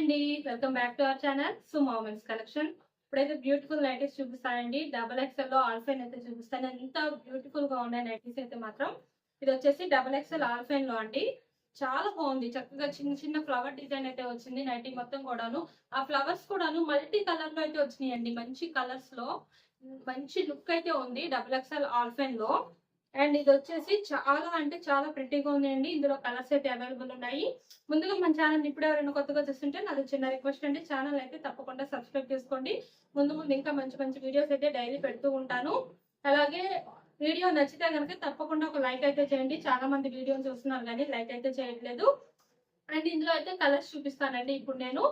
అండి, welcome back to our channel Suma women's collection. ఇప్పుడైతే beautiful nighties చూపిస్తానండి. XXL లో ఆల్ఫైన్ అయితే చూపిస్తాను. ఎంత బ్యూటిఫుల్ గా ఉన్నాయి నైటీస్ అయితే మాత్రం. ఇది వచ్చేసి XXL ఆల్ఫైన్ లో అండి. చాలా బాగుంది, చక్కగా చిన్న చిన్న ఫ్లవర్ డిజైన్ అయితే వచ్చింది నైటీ మొత్తం కూడాను. ఆ ఫ్లవర్స్ కూడాను మల్టీ కలర్ లో అయితే వచ్చినాయండి. మంచి కలర్స్ లో మంచి లుక్ అయితే ఉంది XXL ఆల్ఫైన్ లో. అండ్ ఇది వచ్చేసి చాలా అంటే చాలా ప్రిటీగా ఉందండి. ఇందులో కలర్స్ అయితే అవైలబుల్ ఉన్నాయి. ముందుగా మన ఛానల్ ఇప్పుడు ఎవరైనా కొత్తగా చూస్తుంటే నాది చిన్న రిక్వెస్ట్ అండి, ఛానల్ అయితే తప్పకుండా సబ్స్క్రైబ్ చేసుకోండి. ముందు ముందు ఇంకా మంచి మంచి వీడియోస్ అయితే డైలీ పెడుతూ ఉంటాను. అలాగే వీడియో నచ్చితే కనుక తప్పకుండా ఒక లైక్ అయితే చేయండి. చాలా మంది వీడియోని చూస్తున్నారు కానీ లైక్ అయితే చేయట్లేదు. అండ్ ఇందులో అయితే కలర్స్ చూపిస్తానండి ఇప్పుడు నేను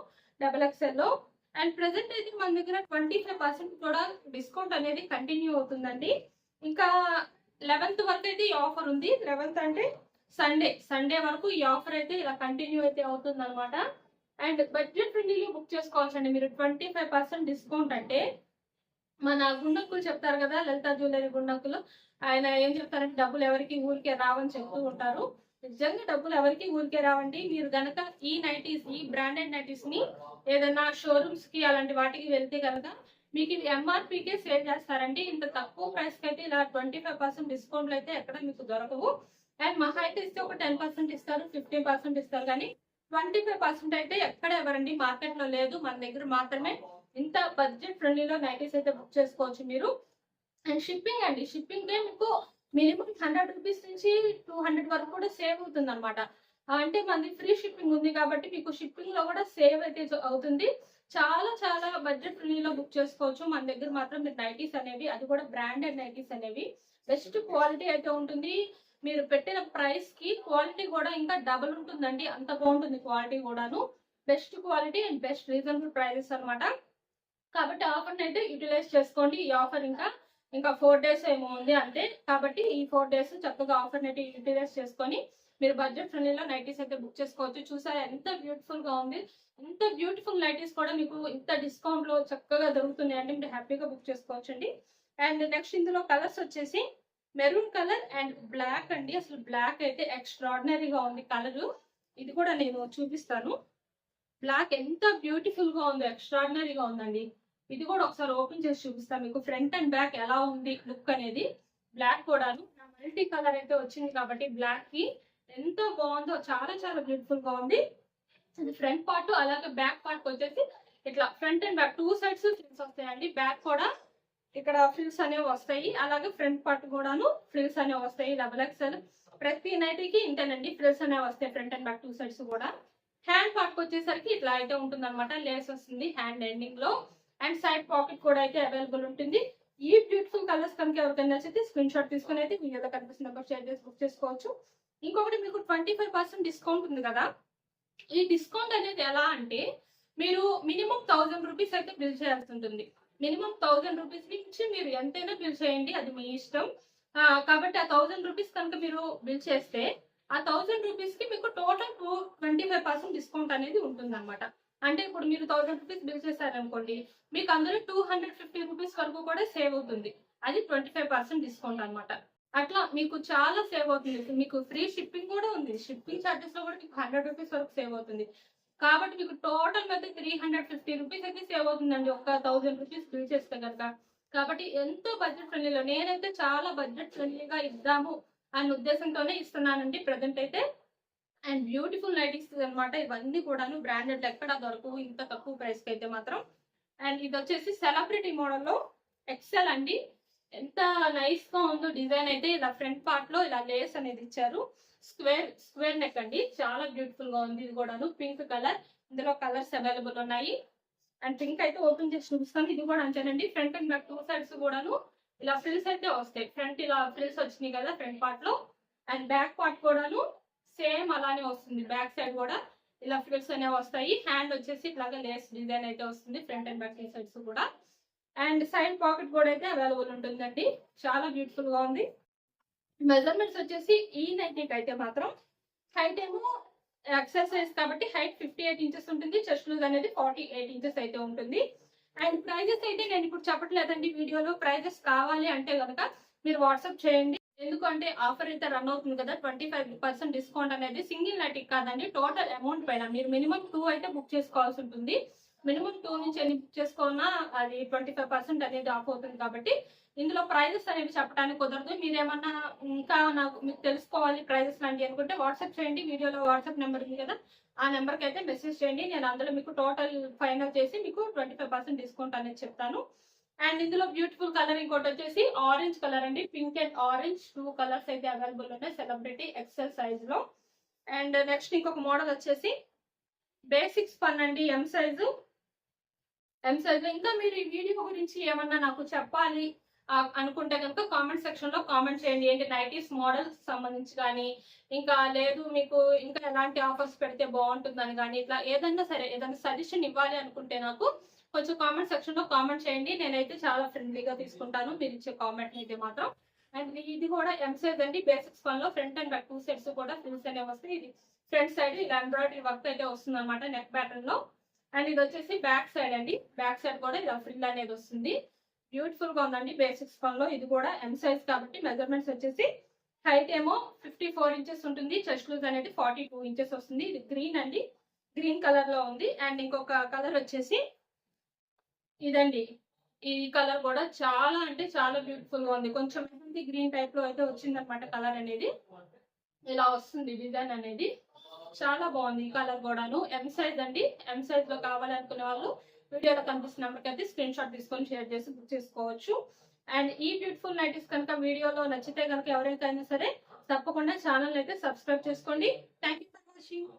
XXL లో. అండ్ ప్రెసెంట్ అయితే మన దగ్గర 25% కూడా డిస్కౌంట్ అనేది కంటిన్యూ అవుతుందండి. ఇంకా 11th వరకు అయితే ఈ ఆఫర్ ఉంది. 11th అంటే సండే వరకు ఈ ఆఫర్ అయితే ఇలా కంటిన్యూ అయితే అవుతుంది అనమాట. అండ్ బడ్జెట్ ఫ్రెండ్లీలో బుక్ చేసుకోవచ్చండి మీరు. 25% డిస్కౌంట్ అంటే మన గుండక్కులు చెప్తారు కదా, లలిత జ్యువెలరీ గుండక్కులు, ఆయన ఏం చెప్తారంటే డబ్బులు ఎవరికి ఊరికే రావని చెప్తూ ఉంటారు. నిజంగా డబ్బులు ఎవరికి ఊరికే రావండి. మీరు గనక ఈ నైటీస్, ఈ బ్రాండెడ్ నైటీస్ ని ఏదైనా షోరూమ్స్ కి అలాంటి వాటికి వెళ్తే కనుక మీకు ఇది ఎంఆర్పీకే సేల్ చేస్తారండి. ఇంత తక్కువ ప్రైస్ కి అయితే ఇలా 25% డిస్కౌంట్లు అయితే ఎక్కడ మీకు దొరకవు. అండ్ మహా అయితే ఇస్తే ఒక 10% ఇస్తారు, 15% ఇస్తారు, కానీ 25% అయితే ఎక్కడ ఎవరండి మార్కెట్ లో లేదు. మన దగ్గర మాత్రమే ఇంత బడ్జెట్ ఫ్రెండ్లీలో నైటీస్ అయితే బుక్ చేసుకోవచ్చు మీరు. అండ్ షిప్పింగ్ అండి, షిప్పింగ్ మీకు మినిమం 100 రూపీస్ నుంచి 200 వరకు కూడా సేవ్ అవుతుంది అనమాట. అంటే మనది ఫ్రీ షిప్పింగ్ ఉంది కాబట్టి మీకు షిప్పింగ్ లో కూడా సేవ్ అయితే అవుతుంది. చాలా చాలా బడ్జెట్ ఫ్రెండ్లీలో బుక్ చేసుకోవచ్చు. మన దగ్గర మాత్రం మీరు నైటీస్ అనేవి, అది కూడా బ్రాండెడ్ నైటీస్ అనేవి బెస్ట్ క్వాలిటీ అయితే ఉంటుంది. మీరు పెట్టిన ప్రైస్ కి క్వాలిటీ కూడా ఇంకా డబుల్ ఉంటుందండి. అంత బాగుంటుంది క్వాలిటీ కూడాను. Best quality and best reasonable prices అనమాట. కాబట్టి ఆఫర్ అయితే యూటిలైజ్ చేసుకోండి. ఈ ఆఫర్ ఇంకా 4 days ఏమో ఉంది అంతే. కాబట్టి ఈ 4 days చక్కగా ఆఫర్ అయితే యూటిలైజ్ చేసుకొని మీరు బడ్జెట్ ఫ్రెండ్లీలో నైటీస్ అయితే బుక్ చేసుకోవచ్చు. చూసారా ఎంత బ్యూటిఫుల్ గా ఉంది. ఇంత బ్యూటిఫుల్ నైటీస్ కూడా మీకు ఇంత డిస్కౌంట్ లో చక్కగా దొరుకుతున్నాయి అంటే మీరు హ్యాపీగా బుక్ చేసుకోవచ్చు అండి. అండ్ నెక్స్ట్ ఇందులో కలర్స్ వచ్చేసి మెరూన్ కలర్ అండ్ బ్లాక్ అండి. అసలు బ్లాక్ అయితే ఎక్స్ట్రాడినరీగా ఉంది కలర్. ఇది కూడా నేను చూపిస్తాను. బ్లాక్ ఎంత బ్యూటిఫుల్ గా ఉందో, ఎక్స్ట్రాడినరీగా ఉందండి. ఇది కూడా ఒకసారి ఓపెన్ చేసి చూపిస్తాను మీకు, ఫ్రంట్ అండ్ బ్యాక్ ఎలా ఉంది లుక్ అనేది. బ్లాక్ కూడాను మల్టీ కలర్ అయితే వచ్చింది కాబట్టి బ్లాక్ కి ఎంత బాగుందో, చాలా చాలా బ్యూటిఫుల్ గా ఉంది. ఇది ఫ్రంట్ పార్ట్, అలాగే బ్యాక్ పార్ట్ వచ్చేసి ఇట్లా front and back 2 sides frills వస్తాయండి. బ్యాక్ కూడా ఇక్కడ ఫ్రిల్స్ అనేవి వస్తాయి, అలాగే ఫ్రంట్ పార్ట్ కూడాను ఫ్రిల్స్ అనేవి వస్తాయి. XXL ప్రతి నైటీకి ఇంతేనండి, ఫ్రిల్స్ అనేవి వస్తాయి ఫ్రంట్ అండ్ బ్యాక్ 2 sides కూడా. హ్యాండ్ పార్ట్ వచ్చేసరికి ఇట్లా అయితే ఉంటుంది అనమాట, లేస్ వస్తుంది హ్యాండ్ ఎండింగ్ లో. అండ్ సైడ్ పాకెట్ కూడా అయితే అవైలబుల్ ఉంటుంది. ఈ బ్యూటిఫుల్ కలర్స్ కనుక ఎవరికైనా నచ్చితే స్క్రీన్ షాట్ తీసుకుని అయితే మీ దగ్గర కనిపిస్తున్న నెంబర్ షేర్ చేసి బుక్ చేసుకోవచ్చు. ఇంకొకటి మీకు 25% డిస్కౌంట్ ఉంది కదా. ఈ డిస్కౌంట్ అనేది ఎలా అంటే మీరు మినిమం 1000 రూపీస్ అయితే బిల్ చేయాల్సి ఉంటుంది. మినిమం 1000 రూపీస్ నుంచి మీరు ఎంతైనా బిల్ చేయండి, అది మీ ఇష్టం. కాబట్టి ఆ 1000 రూపీస్ కనుక మీరు బిల్ చేస్తే ఆ 1000 రూపీస్ కి మీకు టోటల్ 25% డిస్కౌంట్ అనేది ఉంటుంది అనమాట. అంటే ఇప్పుడు మీరు 1000 రూపీస్ బిల్ చేశారనుకోండి, మీకు అందులో 250 రూపీస్ వరకు కూడా సేవ్ అవుతుంది. అది 25% డిస్కౌంట్ అనమాట. అట్లా మీకు చాలా సేవ్ అవుతుంది. మీకు ఫ్రీ షిప్పింగ్ కూడా ఉంది. షిప్పింగ్ ఛార్జెస్ లో కూడా మీకు 100 రూపీస్ వరకు సేవ్ అవుతుంది. కాబట్టి మీకు టోటల్ అయితే 350 రూపీస్ అయితే సేవ్ అవుతుందండి ఒక 1000 రూపీస్ బిల్ చేస్తే కనుక. కాబట్టి ఎంతో బడ్జెట్ ఫ్రెండ్లీలో, నేనైతే చాలా బడ్జెట్ ఫ్రెండ్లీగా ఇద్దాము అనే ఉద్దేశంతోనే ఇస్తున్నానండి ప్రజెంట్ అయితే. అండ్ బ్యూటిఫుల్ నైటీస్ అనమాట ఇవన్నీ కూడాను. బ్రాండెడ్ ఎక్కడ దొరకవు ఇంత తక్కువ ప్రైస్ కి అయితే మాత్రం. అండ్ ఇది వచ్చేసి సెలబ్రిటీ మోడల్లో ఎక్సెల్ అండి. ఎంత నైస్ గా ఉందో డిజైన్ అయితే. ఇలా ఫ్రంట్ పార్ట్ లో ఇలా లేస్ అనేది ఇచ్చారు. స్క్వేర్ నెక్ అండి, చాలా బ్యూటిఫుల్ గా ఉంది. ఇది కూడాను పింక్ కలర్. ఇందులో కలర్స్ అవైలబుల్ ఉన్నాయి. అండ్ పింక్ అయితే ఓపెన్ చేసి చూపిస్తాను. ఇది కూడా అంతేనండి, ఫ్రంట్ అండ్ బ్యాక్ 2 sides కూడాను ఇలా ఫ్రిల్స్ అయితే వస్తాయి. ఫ్రంట్ ఇలా ఫ్రిల్స్ వచ్చినాయి కదా ఫ్రంట్ పార్ట్ లో. అండ్ బ్యాక్ పార్ట్ కూడాను సేమ్ అలానే వస్తుంది. బ్యాక్ సైడ్ కూడా ఇలా ఫ్రిల్స్ అనేవి వస్తాయి. హ్యాండ్ వచ్చేసి ఇట్లాగా లేస్ డిజైన్ అయితే వస్తుంది ఫ్రంట్ అండ్ బ్యాక్ 2 sides కూడా. అండ్ సైడ్ పాకెట్ కూడా అయితే అవైలబుల్ ఉంటుందండి. చాలా బ్యూటిఫుల్ గా ఉంది. మెజర్మెంట్స్ వచ్చేసి ఈ నైటీకి అయితే మాత్రం హైట్ ఏమో ఎక్సర్సైజ్ కాబట్టి హైట్ 58 ఇంచెస్ ఉంటుంది. చెస్ట్ లూజ్ అనేది 48 ఇంచెస్ అయితే ఉంటుంది. అండ్ ప్రైజెస్ అయితే నేను ఇప్పుడు చెప్పట్లేదండి వీడియోలో. ప్రైజెస్ కావాలి అంటే కనుక మీరు వాట్సాప్ చేయండి, ఎందుకంటే ఆఫర్ అయితే రన్ అవుతుంది కదా, 25% డిస్కౌంట్ అనేది సింగిల్ నైట్ కాదండి, టోటల్ అమౌంట్ పైన. మీరు మినిమం 2 అయితే బుక్ చేసుకోవాల్సి ఉంటుంది. మినిమం 2 నుంచి ఎన్ని బుక్ చేసుకున్నా అది 25% అనేది ఆఫ్ అవుతుంది. కాబట్టి ఇందులో ప్రైజెస్ అనేవి చెప్పడానికి కుదరదు. మీరేమన్నా ఇంకా మీకు తెలుసుకోవాలి ప్రైజెస్ లాంటివి అనుకుంటే వాట్సాప్ చేయండి. వీడియోలో వాట్సాప్ నెంబర్ ఉంది కదా, ఆ నెంబర్కి అయితే మెసేజ్ చేయండి. నేను అందులో మీకు టోటల్ ఫైనల్ చేసి మీకు 25% డిస్కౌంట్ అనేది చెప్తాను. అండ్ ఇందులో బ్యూటిఫుల్ కలర్ ఇంకోటి వచ్చేసి ఆరెంజ్ కలర్ అండి. పింక్ అండ్ ఆరెంజ్ 2 కలర్స్ అయితే అవైలబుల్ ఉన్నాయి సెలబ్రిటీ ఎక్సెల్ సైజ్ లో. అండ్ నెక్స్ట్ ఇంకొక మోడల్ వచ్చేసి బేసిక్స్ పన్ అండి, ఎం సైజు. ఇంకా మీరు ఈ వీడియో గురించి ఏమన్నా నాకు చెప్పాలి అనుకుంటే కనుక కామెంట్ సెక్షన్ లో కామెంట్ చేయండి. ఏంటి నైటీస్ మోడల్స్ సంబంధించి కానీ, ఇంకా లేదు మీకు ఇంకా ఎలాంటి ఆఫర్స్ పెడితే బాగుంటుందని కానీ, ఇట్లా ఏదైనా సరే ఏదైనా సజెషన్ ఇవ్వాలి అనుకుంటే నాకు కొంచెం కామెంట్ సెక్షన్ లో కామెంట్ చేయండి. నేనైతే చాలా ఫ్రెండ్లీగా తీసుకుంటాను మీరు ఇచ్చే కామెంట్ అయితే మాత్రం. అండ్ ఇది కూడా ఎం సైజ్ అండి. బేసిక్స్ పన్ లో ఫ్రంట్ అండ్ బ్యాక్ 2 సెట్స్ కూడా ఫ్రిల్స్ అనేవి వస్తాయి. ఇది ఫ్రంట్ సైడ్ ఇలా ఎంబ్రాయిడరీ వర్క్ అయితే వస్తుంది అనమాట నెక్ ప్యాటర్న్ లో. అండ్ ఇది వచ్చేసి బ్యాక్ సైడ్ అండి. బ్యాక్ సైడ్ కూడా ఇలా ఫ్రిల్ అనేది వస్తుంది. బ్యూటిఫుల్ గా ఉందండి బేసిక్స్ పన్ లో. ఇది కూడా ఎం సైజ్ కాబట్టి మెజర్మెంట్స్ వచ్చేసి హైట్ ఏమో 54 ఇంచెస్ ఉంటుంది. చెస్ట్ లూజ్ అనేది 42 ఇంచెస్ వస్తుంది. ఇది గ్రీన్ అండి, గ్రీన్ కలర్ లో ఉంది. అండ్ ఇంకొక కలర్ వచ్చేసి ఇదండి. ఈ కలర్ కూడా చాలా అంటే చాలా బ్యూటిఫుల్ గా ఉంది. కొంచెం మెహందీ గ్రీన్ టైప్ లో అయితే వచ్చింది అనమాట కలర్ అనేది. ఇలా వస్తుంది డిజైన్ అనేది. చాలా బాగుంది ఈ కలర్ కూడాను. ఎం సైజ్ అండి. ఎం సైజ్ లో కావాలనుకునే వాళ్ళు వీడియోలో కనిపిస్తున్న నెంబర్కి అయితే స్క్రీన్ షాట్ తీసుకొని షేర్ చేసి బుక్ చేసుకోవచ్చు. అండ్ ఈ బ్యూటిఫుల్ నైటీస్ కనుక వీడియోలో నచ్చితే కనుక ఎవరైతే అయినా సరే తప్పకుండా ఛానల్ అయితే సబ్స్క్రైబ్ చేసుకోండి. Thank you for watching.